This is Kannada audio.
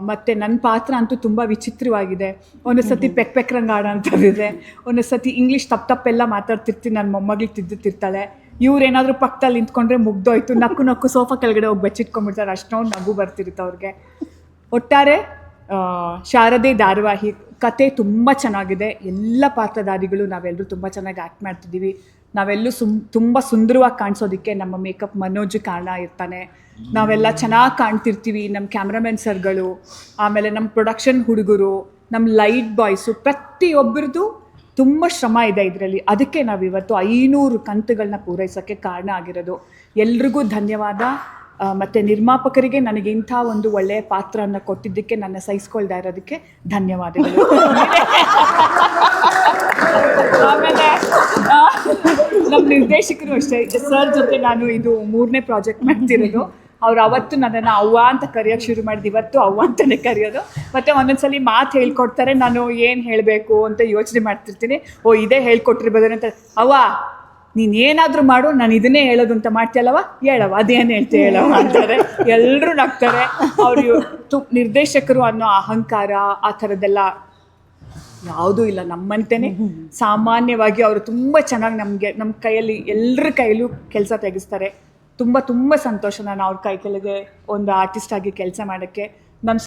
ಮತ್ತು ನನ್ನ ಪಾತ್ರ ಅಂತೂ ತುಂಬ ವಿಚಿತ್ರವಾಗಿದೆ. ಒಂದೊಂದು ಸತಿ ಪೆಕ್ರಂಗ್ ಆಡೋ ಅಂಥದ್ದಿದೆ, ಒಂದೊಂದು ಸತಿ ಇಂಗ್ಲೀಷ್ ತಪ್ಪೆಲ್ಲ ಮಾತಾಡ್ತಿರ್ತೀನಿ, ನನ್ನ ಮೊಮ್ಮಗಳಿಗೆ ತಿದ್ದುತ್ತಿರ್ತಾಳೆ. ಇವ್ರೇನಾದರೂ ಪಕ್ಕದಲ್ಲಿ ನಿಂತ್ಕೊಂಡ್ರೆ ಮುಗ್ದೋಯ್ತು, ನಕ್ಕು ಸೋಫಾ ಕೆಳಗಡೆ ಹೋಗಿ ಬಚ್ಚಿಟ್ಕೊಂಡ್ಬಿಡ್ತಾರೆ, ಅಷ್ಟೊಂದು ನಗು ಬರ್ತಿರುತ್ತೆ ಅವ್ರಿಗೆ. ಒಟ್ಟಾರೆ ಶಾರದೆ ಧಾರಾವಾಹಿ ಕತೆ ತುಂಬ ಚೆನ್ನಾಗಿದೆ. ಎಲ್ಲ ಪಾತ್ರಧಾರಿಗಳು ನಾವೆಲ್ಲರೂ ತುಂಬ ಚೆನ್ನಾಗಿ ಆ್ಯಕ್ಟ್ ಮಾಡ್ತಿದ್ದೀವಿ. ನಾವೆಲ್ಲೂ ತುಂಬ ಸುಂದರವಾಗಿ ಕಾಣಿಸೋದಕ್ಕೆ ನಮ್ಮ ಮೇಕಪ್ ಮನೋಜ್ ಕಾರಣ ಇರ್ತಾನೆ. ನಾವೆಲ್ಲ ಚೆನ್ನಾಗಿ ಕಾಣ್ತಿರ್ತೀವಿ. ನಮ್ಮ ಕ್ಯಾಮ್ರಾಮನ್ ಸರ್ಗಳು, ಆಮೇಲೆ ನಮ್ಮ ಪ್ರೊಡಕ್ಷನ್ ಹುಡುಗರು, ನಮ್ಮ ಲೈಟ್ ಬಾಯ್ಸು, ಪ್ರತಿಯೊಬ್ಬರದು ತುಂಬ ಶ್ರಮ ಇದೆ ಇದರಲ್ಲಿ. ಅದಕ್ಕೆ ನಾವಿವತ್ತು 500 ಕಂತುಗಳನ್ನ ಪೂರೈಸೋಕ್ಕೆ ಕಾರಣ ಆಗಿರೋದು. ಎಲ್ರಿಗೂ ಧನ್ಯವಾದ. ಮತ್ತು ನಿರ್ಮಾಪಕರಿಗೆ ನನಗೆ ಇಂಥ ಒಂದು ಒಳ್ಳೆಯ ಪಾತ್ರವನ್ನು ಕೊಟ್ಟಿದ್ದಕ್ಕೆ, ನನ್ನ ಸಹಿಸ್ಕೊಳ್ತಾ ಇರೋದಕ್ಕೆ ಧನ್ಯವಾದಗಳು. ಆಮೇಲೆ ನಮ್ಮ ನಿರ್ದೇಶಕರು ಅಷ್ಟೇ, ಸರ್ ಜೊತೆ ನಾನು ಇದು 3ನೇ ಪ್ರಾಜೆಕ್ಟ್ ಮಾಡ್ತಿರೋದು. ಅವ್ರು ಅವತ್ತು ನನ್ನನ್ನು ಅವ್ವ ಅಂತ ಕರೆಯೋಕ್ಕೆ ಶುರು ಮಾಡಿದ್ದು, ಇವತ್ತು ಅವ್ವ ಅಂತಲೇ ಕರೆಯೋದು. ಮತ್ತು ಒಂದೊಂದ್ಸಲಿ ಮಾತು ಹೇಳ್ಕೊಡ್ತಾರೆ, ನಾನು ಏನು ಹೇಳಬೇಕು ಅಂತ ಯೋಚನೆ ಮಾಡ್ತಿರ್ತೀನಿ. ಇದೇ ಹೇಳ್ಕೊಟ್ಟಿರ್ಬೋದು ಅಂತ, ಅವ್ವ ನೀನು ಏನಾದರೂ ಮಾಡು, ನಾನು ಇದನ್ನೇ ಹೇಳೋದು ಅಂತ ಮಾಡ್ತೀಯಲ್ಲವ, ಹೇಳವ ಅದೇನು ಹೇಳ್ತೀಯ ಹೇಳವ ಅಂತಾರೆ. ಎಲ್ಲರೂ ನಗ್ತಾರೆ. ಅವರು ನಿರ್ದೇಶಕರು ಅನ್ನೋ ಅಹಂಕಾರ ಆ ಥರದ್ದೆಲ್ಲ ಯಾವುದೂ ಇಲ್ಲ. ನಮ್ಮಂತೆಯೇ ಸಾಮಾನ್ಯವಾಗಿ ಅವರು ತುಂಬ ಚೆನ್ನಾಗಿ ನಮ್ಮ ಕೈಯಲ್ಲಿ ಎಲ್ಲರ ಕೈಯಲ್ಲೂ ಕೆಲಸ ತೆಗೆಸ್ತಾರೆ. ತುಂಬ ಸಂತೋಷ ನಾನು ಅವ್ರ ಕೈ ಕೆಳಗೆ ಒಂದು ಆರ್ಟಿಸ್ಟ್ ಆಗಿ ಕೆಲಸ ಮಾಡೋಕ್ಕೆ.